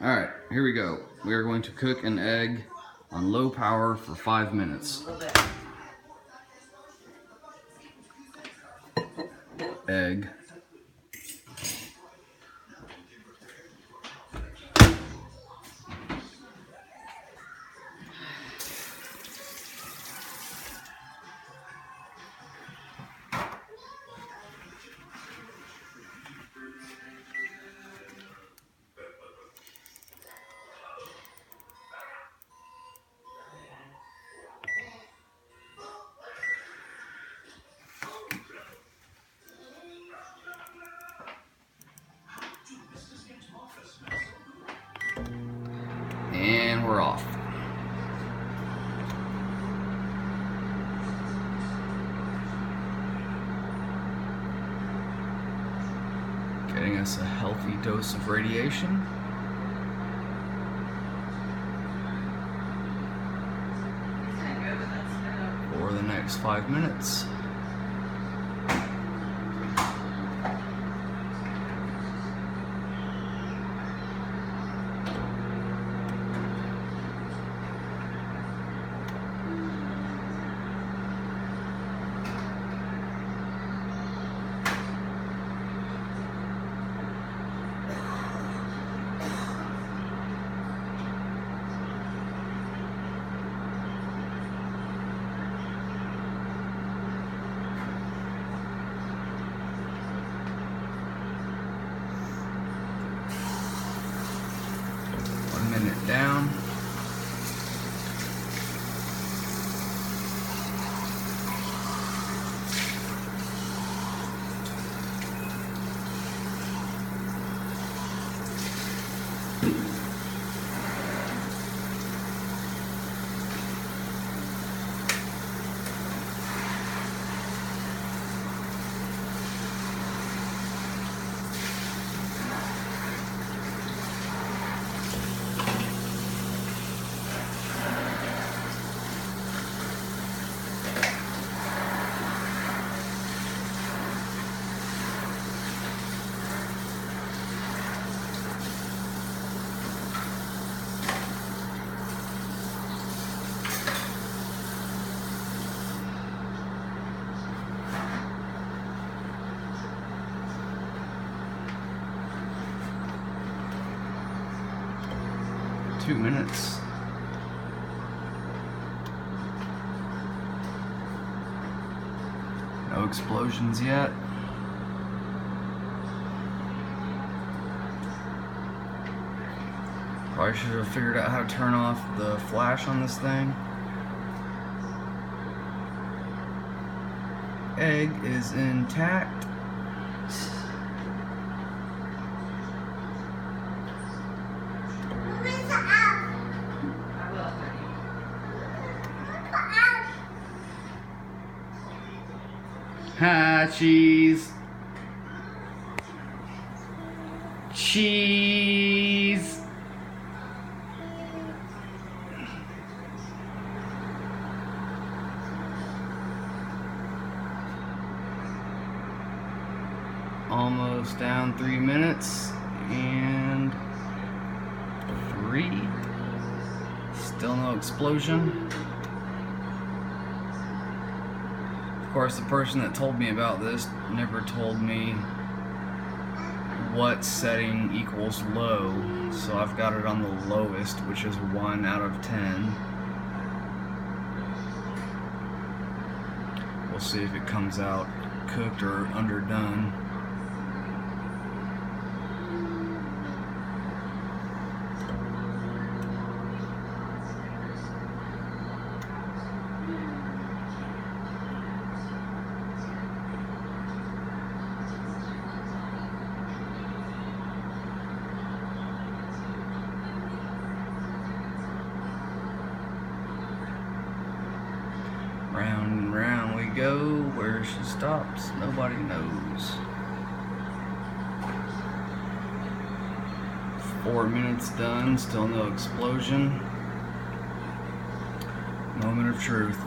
Alright, here we go. We are going to cook an egg on low power for 5 minutes. Egg. And we're off. Getting us a healthy dose of radiation. For the next 5 minutes. Minute down. Two minutes. No explosions yet. Probably should have figured out how to turn off the flash on this thing. Egg is intact. Ha, cheese. Cheese. Almost down 3 minutes and 3. Still no explosion. Of course, the person that told me about this never told me what setting equals low, so I've got it on the lowest, which is 1 out of 10. We'll see if it comes out cooked or underdone. Round and round we go. Where she stops, nobody knows. 4 minutes done, still no explosion. Moment of truth.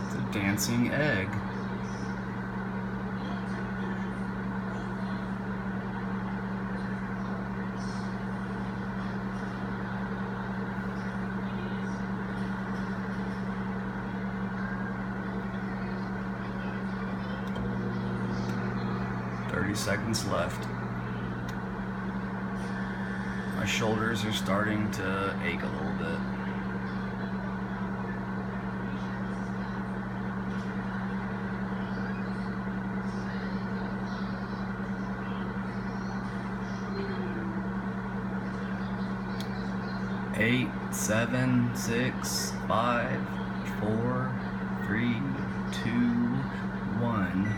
It's a dancing egg. 30 seconds left. My shoulders are starting to ache a little bit. Eight, 7, 6, 5, 4, 3, 2, 1.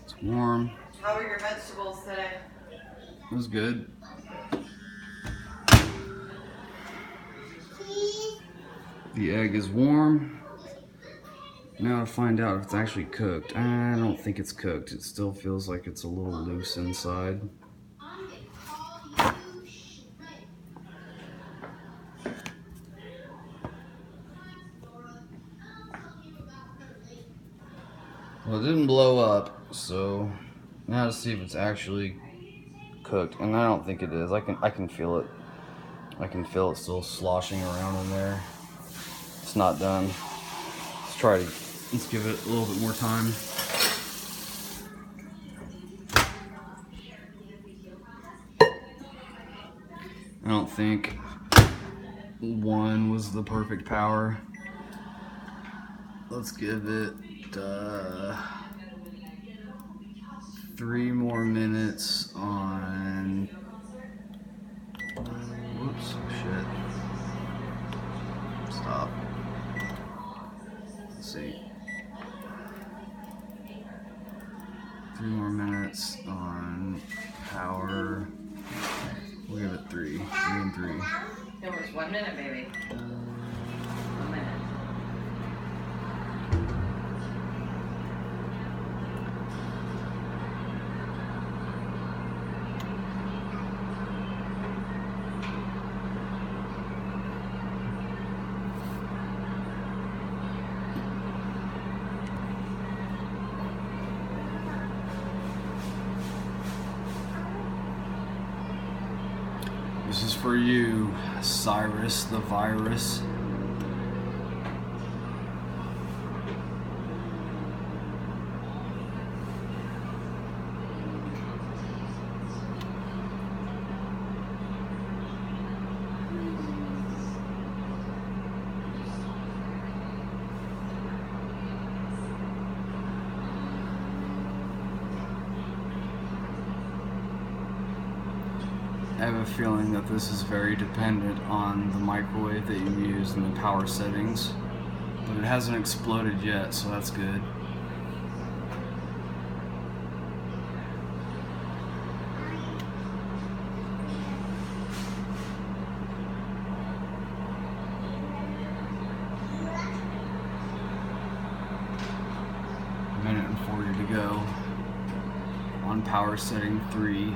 It's warm. How were your vegetables today? It was good. The egg is warm. Now to find out if it's actually cooked. I don't think it's cooked. It still feels like it's a little loose inside. Well, it didn't blow up, so now to see if it's actually cooked. And I don't think it is. I can feel it. I can feel it still sloshing around in there. It's not done. Let's give it a little bit more time. I don't think 1 was the perfect power. Let's give it 3 more minutes on. Whoops, shit. Stop. Let's see. 3 more minutes on power. We'll give it 3. 3 and 3. It was 1 minute, baby. 1 minute. This is for you, Cyrus the Virus. I have a feeling that this is very dependent on the microwave that you use and the power settings, but it hasn't exploded yet, so that's good. A minute and 40 to go on power setting 3.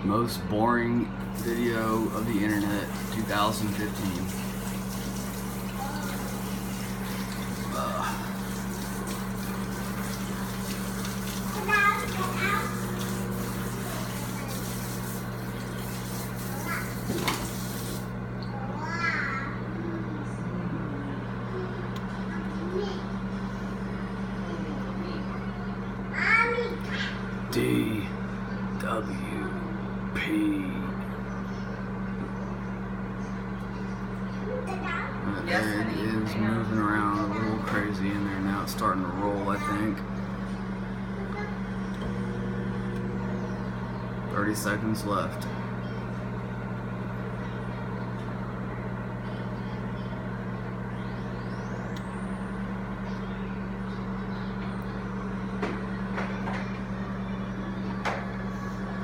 Most boring video of the internet, 2015. DWP. The egg is moving around a little crazy in there now. It's starting to roll, I think. 30 seconds left.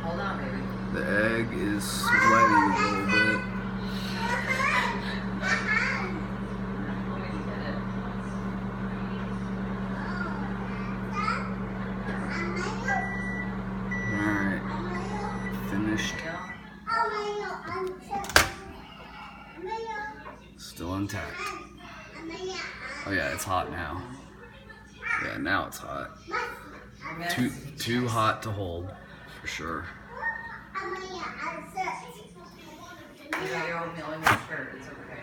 Hold on, baby. The egg is sweating a little bit. contact. Oh yeah, it's hot now. Yeah, now it's hot. Too hot to hold, for sure. You got your oatmeal in your shirt. It's okay.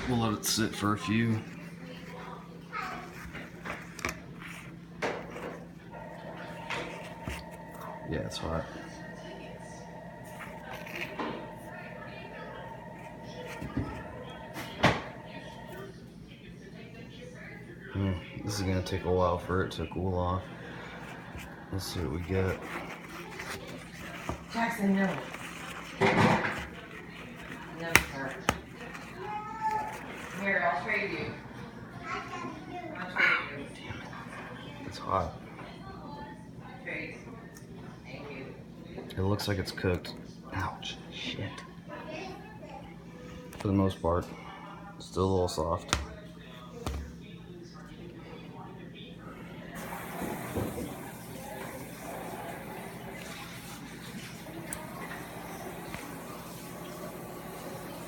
We'll let it sit for a few. Yeah, it's hot. This is gonna take a while for it to cool off. Let's see what we get. Jackson, no. No, sir. Here, I'll trade you. I'll trade you. Damn it. It's hot. Trade. Thank you. It looks like it's cooked. Ouch. Shit. For the most part. Still a little soft.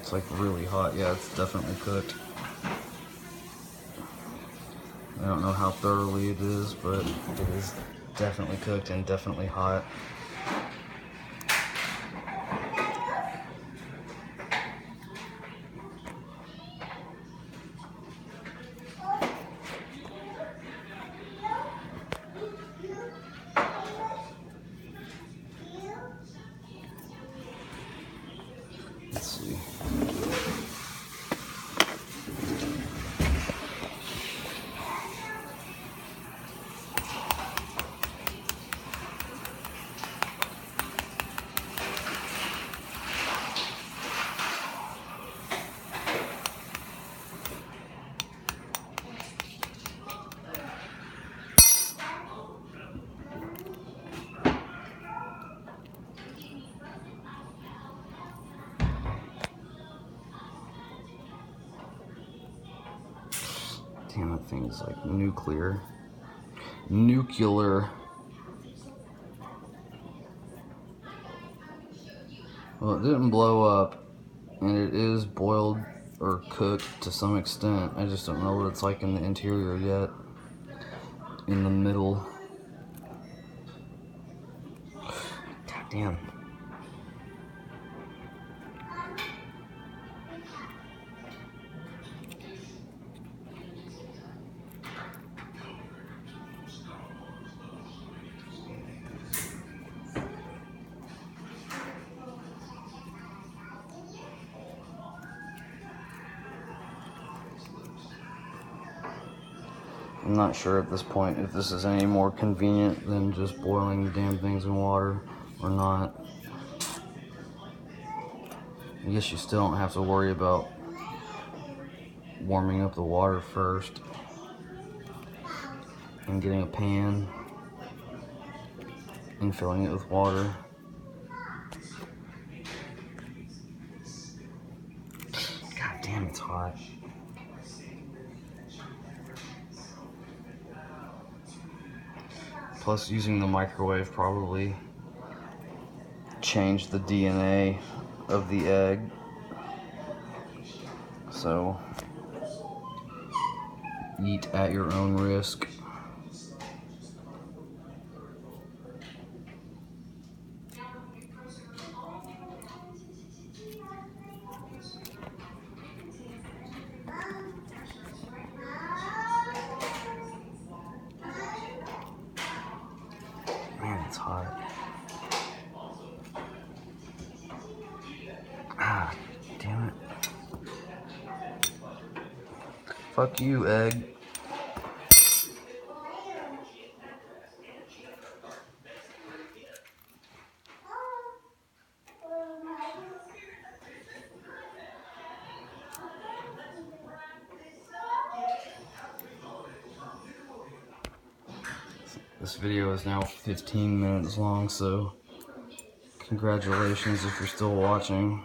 It's like really hot. Yeah, it's definitely cooked. I don't know how thoroughly it is, but it is definitely cooked and definitely hot. Let's see. Damn, that thing's like nuclear. Nuclear. Well, it didn't blow up, and it is boiled or cooked to some extent. I just don't know what it's like in the interior yet. In the middle. God damn. I'm not sure at this point if this is any more convenient than just boiling the damn things in water or not. I guess you still don't have to worry about warming up the water first and getting a pan and filling it with water. God damn, it's hot. Plus, using the microwave probably changed the DNA of the egg. So, eat at your own risk. Man, it's hot. Ah, damn it. Fuck you, egg. This video is now 15 minutes long, so congratulations if you're still watching.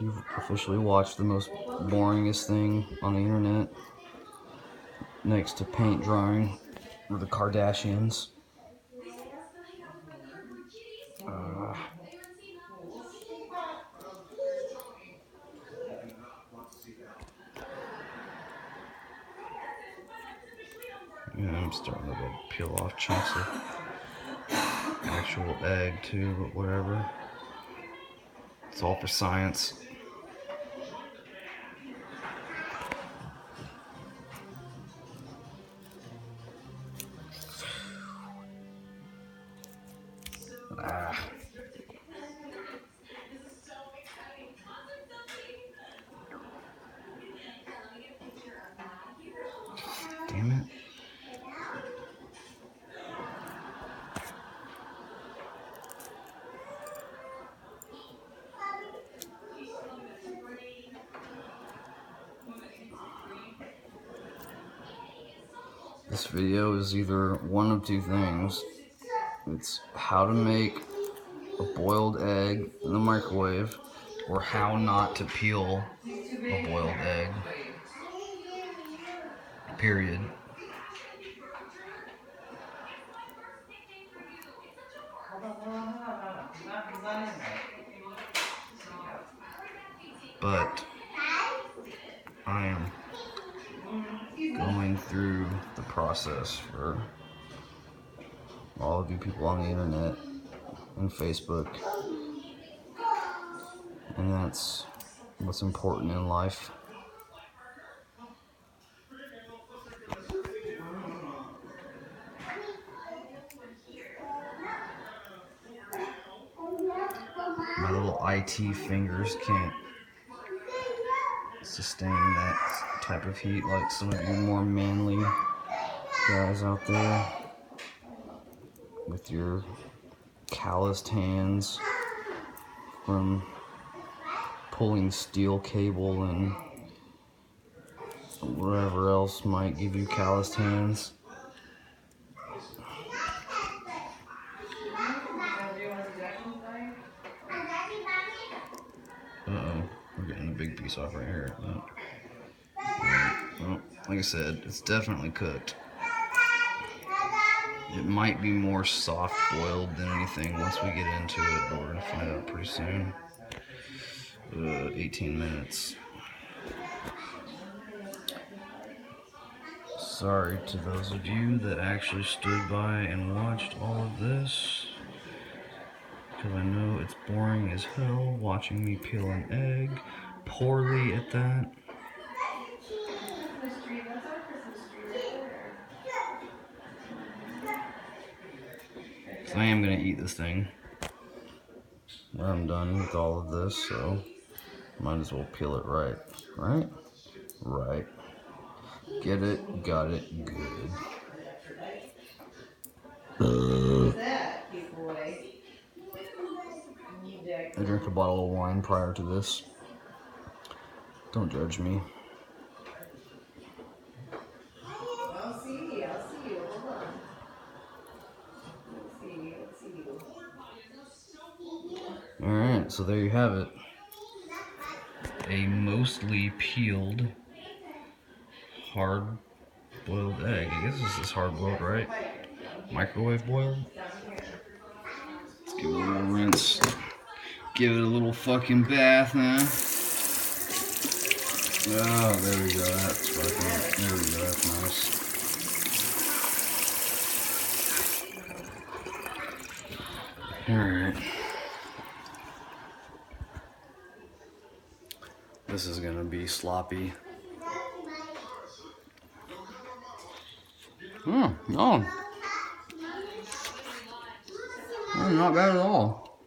You've officially watched the most boringest thing on the internet, next to paint drying. Or the Kardashians. Yeah, I'm starting to peel off chunks of actual egg too, but whatever. It's all for science. Damn it. This video is either one of two things. It's how to make a boiled egg in the microwave, or how not to peel a boiled egg. Period. But I am going through the process for all of you people on the internet and Facebook, and that's what's important in life. My little IT fingers can't sustain that type of heat like some of you more manly guys out there with your calloused hands from pulling steel cable and whatever else might give you calloused hands. Uh-oh, we're getting a big piece off right here. Well, like I said, it's definitely cooked. It might be more soft boiled than anything once we get into it, but we're gonna find out pretty soon. 18 minutes. Sorry to those of you that actually stood by and watched all of this, because I know it's boring as hell watching me peel an egg, poorly at that. So I am gonna eat this thing when I'm done with all of this, so might as well peel it right. Right. Get it, got it, good. I drank a bottle of wine prior to this. Don't judge me. I'll see. Hold on. Let's see. Alright, so there you have it. A mostly peeled, hard-boiled egg. I guess this is hard-boiled, right? Microwave boiled? Let's give it a little rinse. Give it a little fucking bath, huh? Oh, there we go. That's fucking. There we go. That's nice. Alright. This is gonna be sloppy. No. Not bad at all.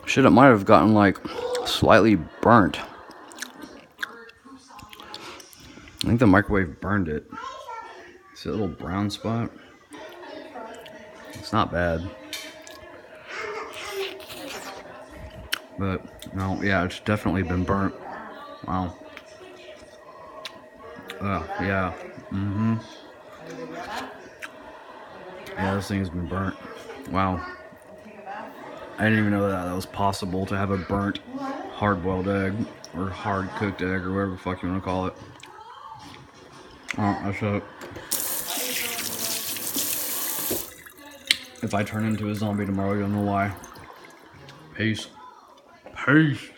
Shit, it might have gotten like slightly burnt. I think the microwave burned it. See that little brown spot? It's not bad. But, no, yeah, it's definitely been burnt. Wow. Yeah. Yeah, this thing's been burnt. Wow. I didn't even know that was possible to have a burnt hard-boiled egg or hard-cooked egg or whatever the fuck you want to call it. Oh, that's it. If I turn into a zombie tomorrow, you'll know why. Peace. Peace.